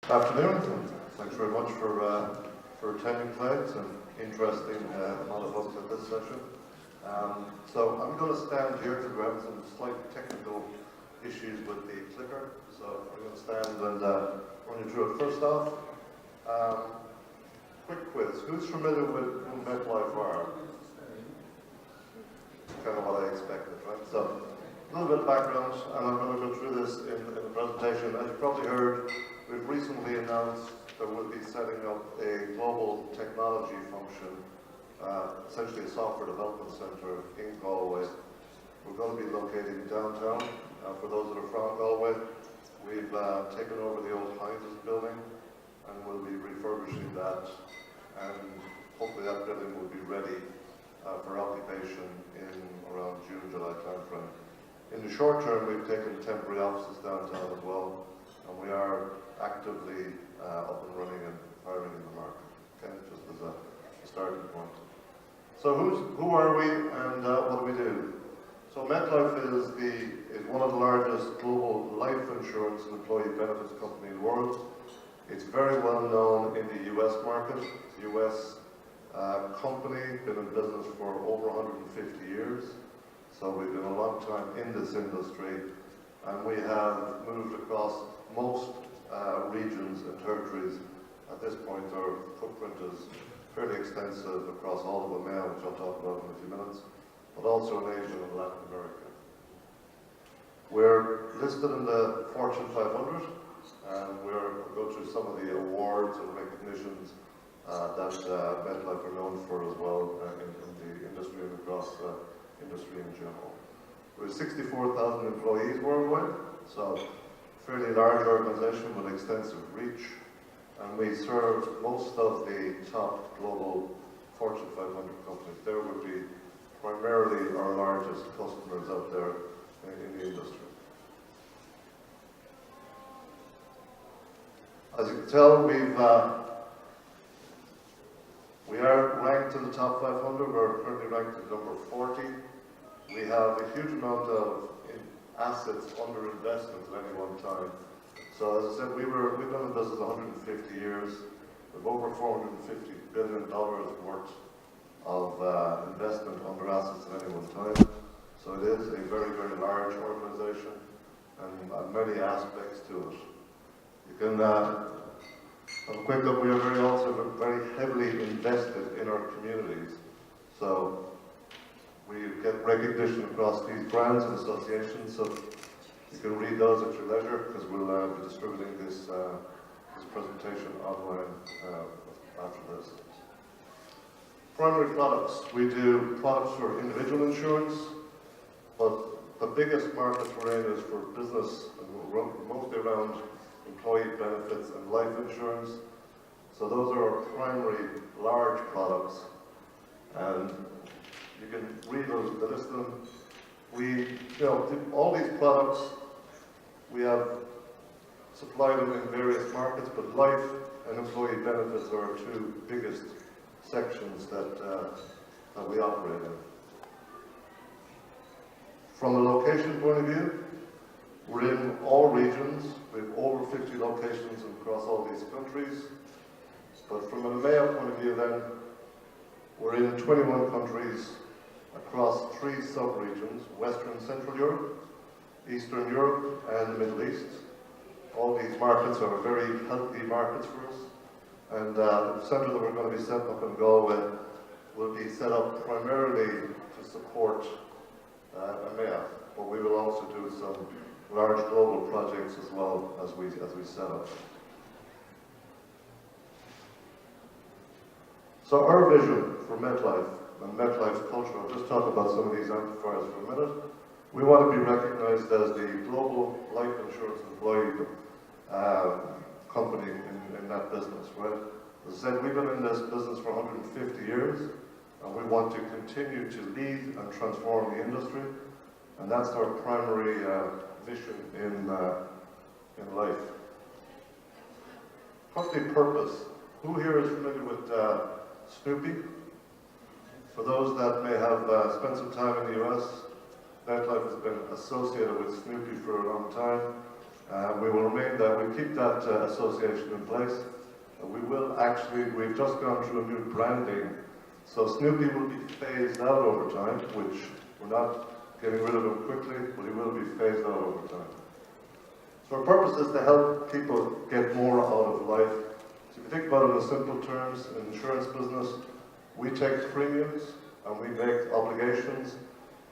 Afternoon, and thanks very much for attending tonight and interesting amount of folks at this session. So I'm going to stand here because we're having some slight technical issues with the clicker. So I'm going to stand and run you through it. First off, quick quiz. Who's familiar with who Metlife are? Kind of what I expected, right? So a little bit of background, and I'm going to go through this in the presentation. As you probably heard, we've recently announced that we'll be setting up a global technology function, essentially a software development center in Galway. We're going to be located downtown. For those that are from Galway, we've taken over the old Heinz's building, and we'll be refurbishing that, and hopefully that building will be ready for occupation in around June, July timeframe. In the short term, we've taken temporary offices downtown as well, and we are actively up and running and hiring in the market. Okay, just as a starting point. So who are we and what do we do? So Metlife is one of the largest global life insurance and employee benefits company in the world. It's very well known in the US market. US company, been in business for over 150 years. So we've been a long time in this industry, and we have moved across most regions and territories. At this point, our footprint is fairly extensive across all of EMEA, which I'll talk about in a few minutes, but also in Asia and Latin America. We're listed in the Fortune 500, and we'll go through some of the awards and recognitions that Metlife are known for as well in the industry and across industry in general. We're 64,000 employees worldwide, so fairly large organization with extensive reach, and we serve most of the top global Fortune 500 companies. There would be primarily our largest customers out there in the industry. As you can tell, we are ranked in the top 500. We're currently ranked at number 40. We have a huge amount of assets under investment at any one time. So as I said, we've been in business 150 years. We've over $450 billion worth of investment under assets at any one time. So it is a very, very large organization and many aspects to it. You can have a quick look. We are also very heavily invested in our communities. So we get recognition across these brands and associations, so you can read those at your leisure, because we'll be distributing this presentation online after this. Primary products. We do products for individual insurance, but the biggest market we're in is for business, mostly around employee benefits and life insurance. So those are our primary large products, and you can read those, the list of them. All these products, we have supplied them in various markets, but life and employee benefits are our two biggest sections that we operate in. From a location point of view, we're in all regions. We have over 50 locations across all these countries. But from an EMEA point of view then, we're in 21 countries across 3 sub-regions: Western and Central Europe, Eastern Europe, and the Middle East. All these markets are very healthy markets for us. And the centre that we're going to be setting up in Galway will be set up primarily to support EMEA, but we will also do some large global projects as well as we set up. So our vision for Metlife and Metlife's culture, I'll just talk about some of these amplifiers for a minute. We want to be recognized as the global life insurance employee company in that business, right? As I said, we've been in this business for 150 years, and we want to continue to lead and transform the industry, and that's our primary mission in life. Company purpose. Who here is familiar with Snoopy? For those that may have spent some time in the US, Metlife has been associated with Snoopy for a long time. We will remain that, we keep that association in place. We will actually, we've just gone through a new branding, so Snoopy will be phased out over time, which we're not getting rid of him quickly, but he will be phased out over time. So our purpose is to help people get more out of life. So if you think about it in simple terms, in the insurance business, we take premiums and we make obligations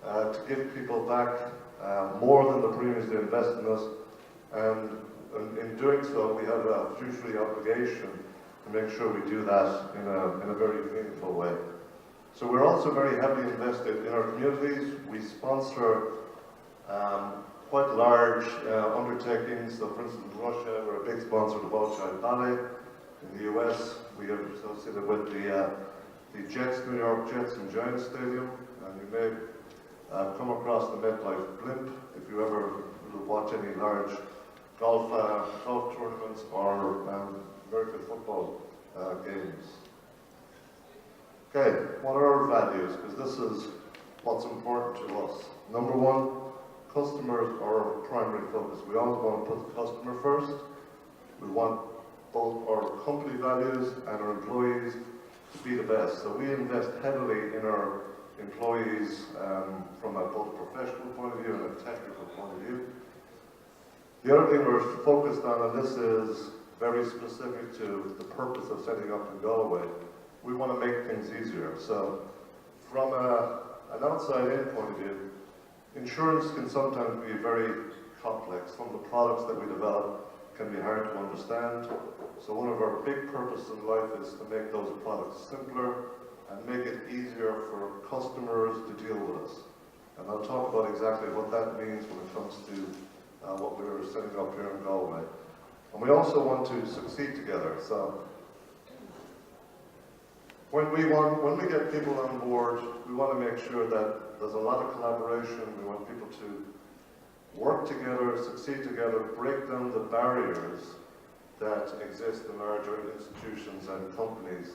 to give people back more than the premiums they invest in us. And in doing so, we have a fiduciary obligation to make sure we do that in a very meaningful way. So we're also very heavily invested in our communities. We sponsor quite large undertakings. So for instance, in Russia, we're a big sponsor of the Bolshoi Ballet. In the US, we are associated with the Jets, New York Jets and Giants Stadium. And you may come across the Metlife blimp if you ever watch any large golf tournaments or American football games. Okay, what are our values? Because this is what's important to us. Number one, customers are our primary focus. We always want to put the customer first. We want both our company values and our employees to be the best. So we invest heavily in our employees from a both professional point of view and a technical point of view. The other thing we're focused on, and this is very specific to the purpose of setting up in Galway, we want to make things easier. So from an outside-in point of view, insurance can sometimes be very complex. Some of the products that we develop can be hard to understand. So one of our big purposes in life is to make those products simpler and make it easier for customers to deal with us. And I'll talk about exactly what that means when it comes to what we're setting up here in Galway. And we also want to succeed together. So when we get people on board, we want to make sure that there's a lot of collaboration. We want people to work together, succeed together, break down the barriers that exist in larger institutions and companies.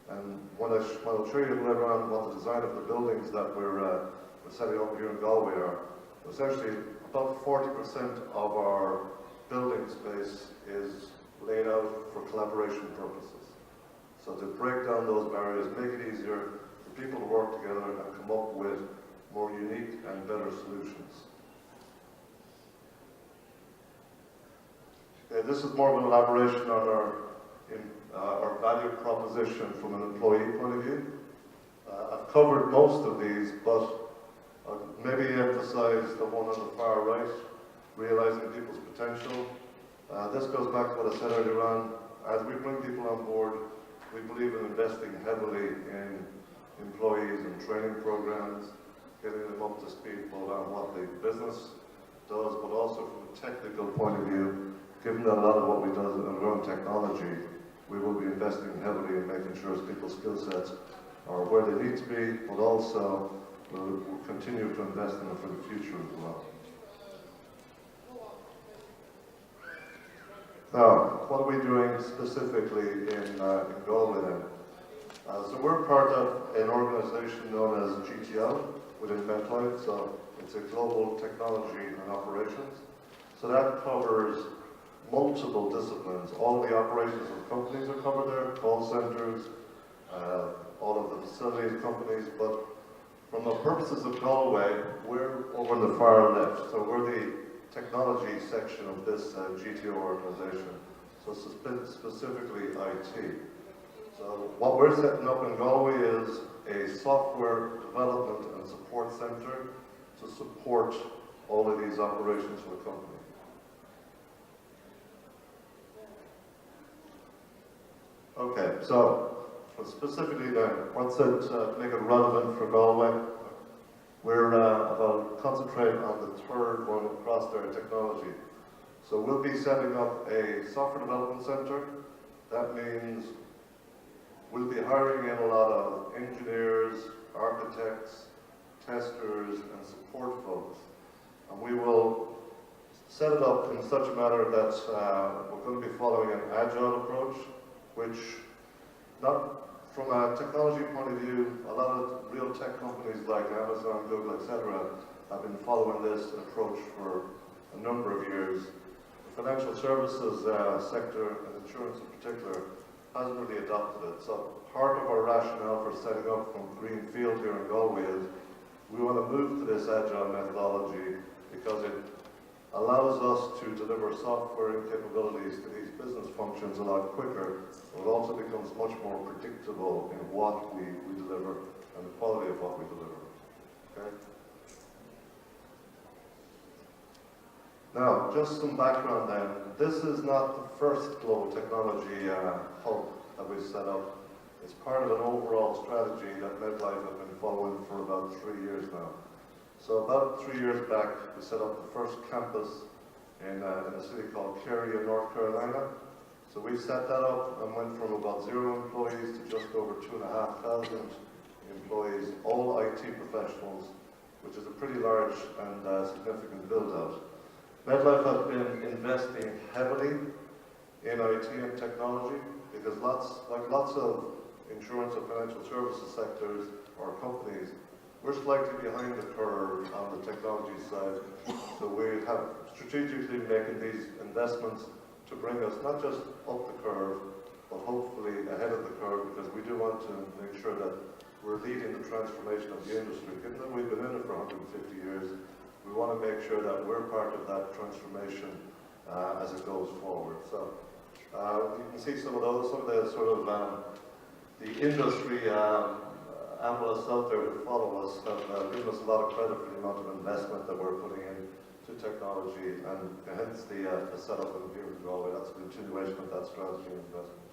And when I'll show you later on what the design of the buildings that we're setting up here in Galway are, essentially about 40% of our building space is laid out for collaboration purposes. So to break down those barriers, make it easier for people to work together and come up with more unique and better solutions. Okay, this is more of an elaboration on our value proposition from an employee point of view. I've covered most of these, but I'll maybe emphasize the one on the far right, realizing people's potential. This goes back to what I said earlier on. As we bring people on board, we believe in investing heavily in employees and training programs, getting them up to speed both on what the business does, but also from a technical point of view. Given that a lot of what we do is around technology, we will be investing heavily in making sure people's skill sets are where they need to be, but also we'll continue to invest in them for the future as well. Now, what are we doing specifically in Galway then? So we're part of an organization known as GTL within Metlife, so it's a global technology and operations. So that covers multiple disciplines. All of the operations of companies are covered there, call centers, all of the facilities companies, but from the purposes of Galway, we're over in the far left. So we're the technology section of this GTO organization. So specifically IT. So what we're setting up in Galway is a software development and support center to support all of these operations for the company. Okay, so specifically then, what's it to make it relevant for Galway? We're about concentrating on the third one across their technology. So we'll be setting up a software development center. That means we'll be hiring in a lot of engineers, architects, testers, and support folks. And we will set it up in such a manner that we're going to be following an agile approach, which, not from a technology point of view, a lot of real tech companies like Amazon, Google, etc., have been following this approach for a number of years. financial services sector, and insurance in particular, hasn't really adopted it. So part of our rationale for setting up from Greenfield here in Galway is we want to move to this agile methodology because it allows us to deliver software and capabilities to these business functions a lot quicker. It also becomes much more predictable in what we deliver and the quality of what we deliver. Okay? Now, just some background then. This is not the first global technology hub that we've set up. It's part of an overall strategy that Metlife have been following for about 3 years now. So about 3 years back, we set up the first campus in a city called Cary in North Carolina. So we set that up and went from about 0 employees to just over 2,500 employees, all IT professionals, which is a pretty large and significant build-out. Metlife have been investing heavily in IT and technology because lots of insurance and financial services sectors or companies, we're slightly behind the curve on the technology side. So we have strategically making these investments to bring us not just up the curve, but hopefully ahead of the curve, because we do want to make sure that we're leading the transformation of the industry. Given that we've been in it for 150 years, we want to make sure that we're part of that transformation as it goes forward. So you can see some of the sort of the industry analysts out there who follow us have given us a lot of credit for the amount of investment that we're putting into technology, and hence the setup in here in Galway. That's a continuation of that strategy and investment.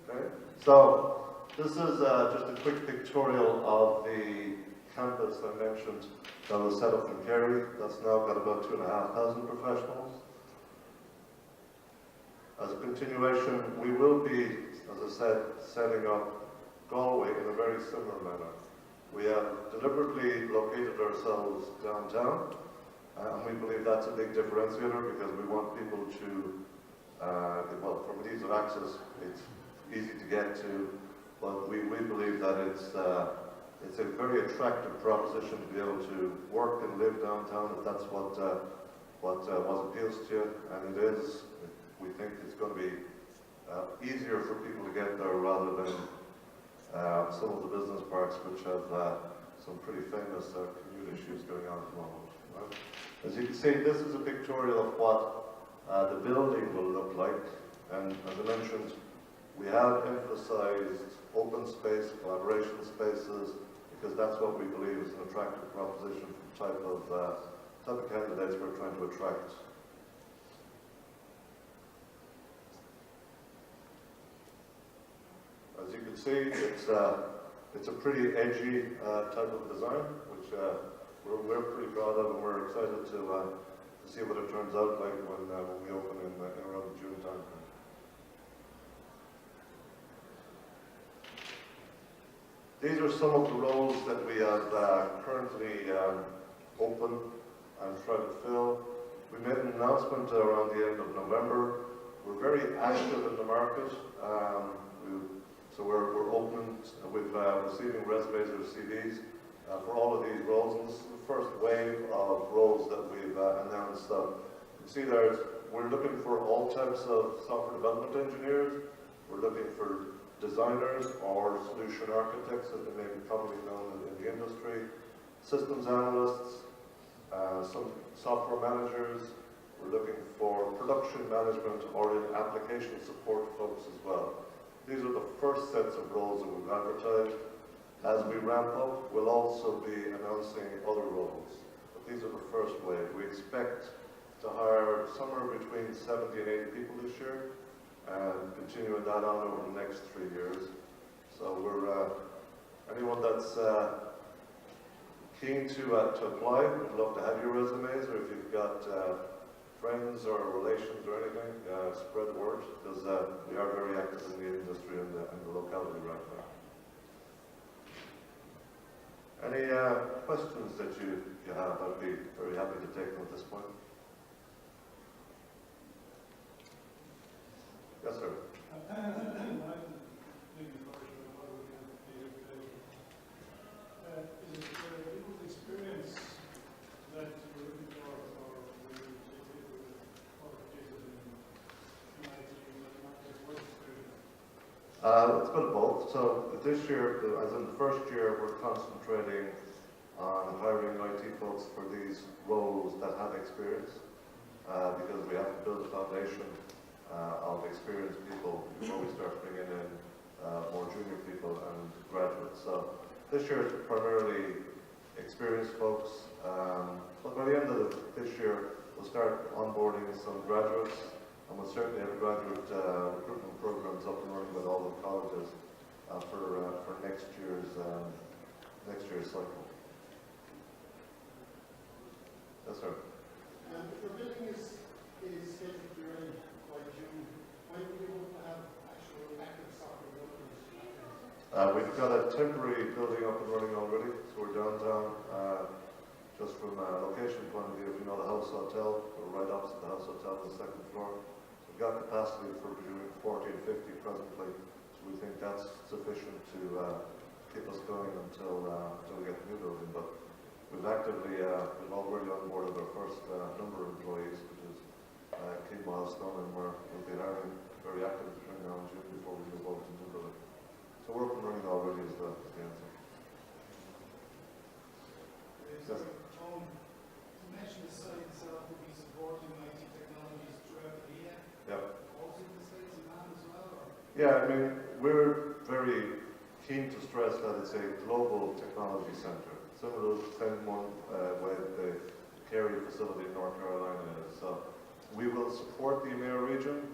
Okay, so this is just a quick pictorial of the campus I mentioned that was set up in Kerry. That's now got about 2,500 professionals. As a continuation, we will be, as I said, setting up Galway in a very similar manner. We have deliberately located ourselves downtown, and we believe that's a big differentiator because we want people to, well, from ease of access, it's easy to get to, but we believe that it's a very attractive proposition to be able to work and live downtown if that's what appeals to you, and it is. We think it's going to be easier for people to get there rather than some of the business parks which have some pretty famous commute issues going on at the moment. Right? As you can see, this is a pictorial of what the building will look like, and as I mentioned, we have emphasized open space, collaboration spaces, because that's what we believe is an attractive proposition for the type of candidates we're trying to attract. As you can see, it's a pretty edgy type of design, which we're pretty proud of, and we're excited to see what it turns out like when we open in around the June timeframe. These are some of the roles that we have currently open and try to fill. We made an announcement around the end of November. We're very active in the market. So we're open with receiving resumes or CVs for all of these roles. And this is the first wave of roles that we've announced. So you can see there, we're looking for all types of software development engineers. We're looking for designers or solution architects, as they may be commonly known in the industry, systems analysts, some software managers. We're looking for production management or in application support folks as well. These are the first sets of roles that we've advertised. As we ramp up, we'll also be announcing other roles. But these are the first wave. We expect to hire somewhere between 70 and 80 people this year, and continuing that on over the next 3 years. So we're anyone that's keen to apply, we'd love to have your resumes, or if you've got friends or relations or anything, spread the word, because we are very active in the industry and the locality right now. Any questions that you have? I'd be very happy to take them at this point. Yes, sir. Is it people's experience that you're looking for It's a bit of both. So this year, as in the first year, we're concentrating on hiring IT folks for these roles that have experience, because we have to build a foundation of experienced people before we start bringing in more junior people and graduates. So this year is primarily experienced folks, but by the end of this year, we'll start onboarding some graduates, and we'll certainly have graduate recruitment programs up and running with all the colleges for next year's cycle. Yes, sir. If your building is scheduled to be ready by June, when will you hope to have actual active soccer development? We've got a temporary building up and running already, so we're downtown. Just from a location point of view, if you know the House Hotel, we're right opposite the House Hotel on the second floor. So we've got capacity for between 40 and 50 presently, so we think that's sufficient to keep us going until we get the new building. But we've we've already onboarded our first number of employees, which is a key milestone, and we'll be hiring very active between now and June before we move over to the new building. So we're up and running already is the answer. Yes. You mentioned the site itself will be supporting IT technologies throughout the year. Yep. Also in the States and man as well? Or? Yeah, I mean, we're very keen to stress that it's a global technology center, similar to the same one where the Kerry facility in North Carolina is. So we will support the EMEA region,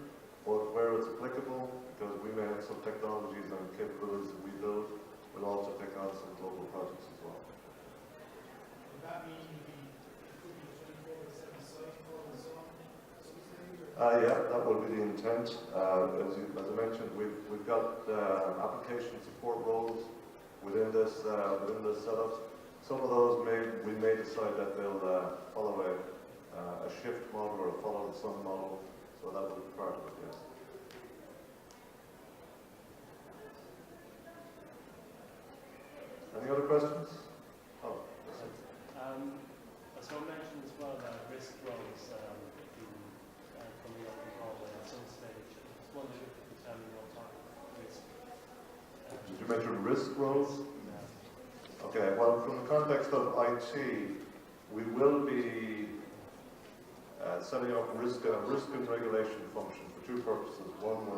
but where it's applicable, because we may have some technologies and capabilities that we build, we'll also take on some global projects as well. Would that mean it could be a 24/7 site call and so on? Yeah, that will be the intent. As I mentioned, we've got application support roles within this setup. Some of those we may decide that they'll follow a shift model or a follow the sun model, so that will be part of it. Yes. Any other questions? Oh, yes. As I mentioned as well about risk roles coming up in Galway at some stage. I was wondering if you could tell me what type of risk. Did you mention risk roles? Yeah. Okay, well, from the context of IT, we will be setting up risk and regulation function for two purposes. One,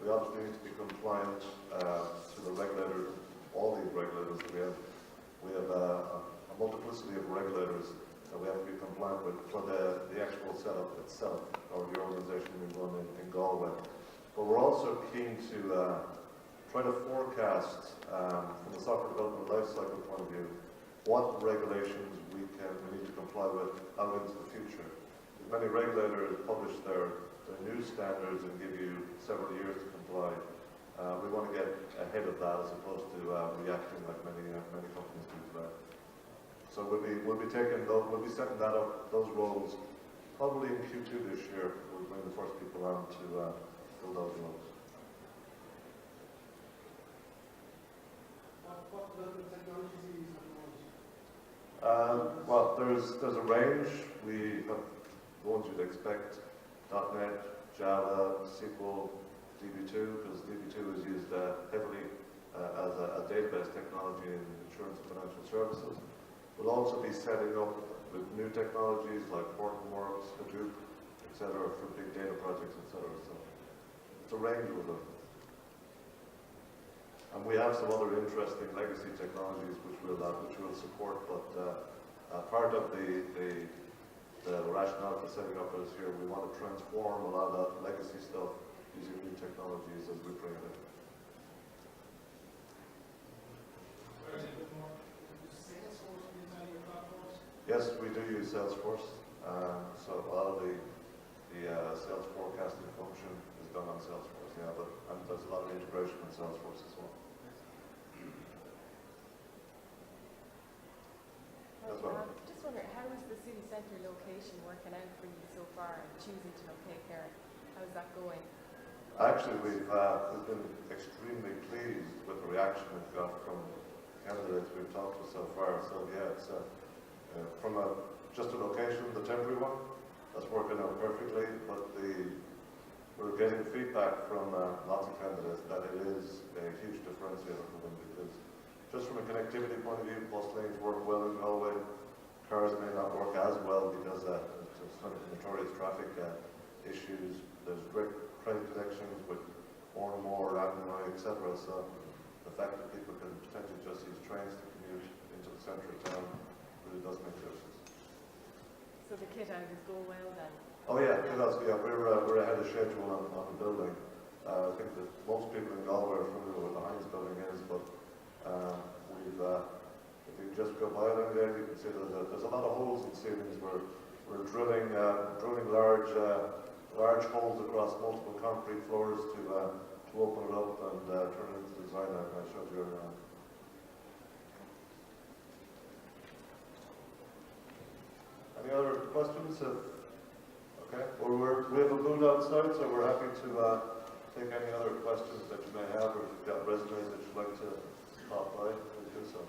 we obviously need to be compliant to the regulators, all these regulators that we have. We have a multiplicity of regulators that we have to be compliant with for the actual setup itself, or the organisation we run in Galway. But we're also keen to try to forecast, from the software development lifecycle point of view, what regulations we need to comply with out into the future. Many regulators publish their new standards and give you several years to comply. We want to get ahead of that as opposed to reacting like many companies do today. So we'll be setting that up, those roles, probably in Q2 this year. We'll bring the first people on to fill those roles. What development technologies are you using at the moment? Well, there's a range. We have the ones you'd expect: .NET, Java, SQL, DB2, because DB2 is used heavily as a database technology in insurance and financial services. We'll also be setting up with new technologies like Hortonworks, Hadoop, etc., for big data projects, etc. So it's a range of them. And we have some other interesting legacy technologies which we'll support, but part of the rationale for setting up is here, we want to transform a lot of that legacy stuff using new technologies as we bring it in. Yes, we do use Salesforce. So a lot of the sales forecasting function is done on Salesforce, yeah, and there's a lot of integration with Salesforce as well. Just wondering, how is the city centre location working out for you so far, and choosing to locate there? How's that going? Actually, we've been extremely pleased with the reaction we've got from candidates we've talked to so far. So yeah, it's from just a location, the temporary one, that's working out perfectly. But we're getting feedback from lots of candidates that it is a huge differentiator for them, because just from a connectivity point of view, bus lanes work well in Galway. Cars may not work as well because there's kind of notorious traffic issues. There's great train connections with more Athenry, etc. So the fact that people can potentially just use trains to commute into the centre of town really does make a difference. So the kit out is going well then? Oh yeah, it does. Yeah, we're ahead of schedule on the building. I think that most people in Galway are familiar with what the Heinz building is, but if you just go by it there, you can see that there's a lot of holes in ceilings. We're drilling large holes across multiple concrete floors to open it up and turn it into design. I showed you earlier on. Any other questions? Okay. Well, we have a booth outside, so we're happy to take any other questions that you may have, or if you've got resumes that you'd like to pop by, please do so.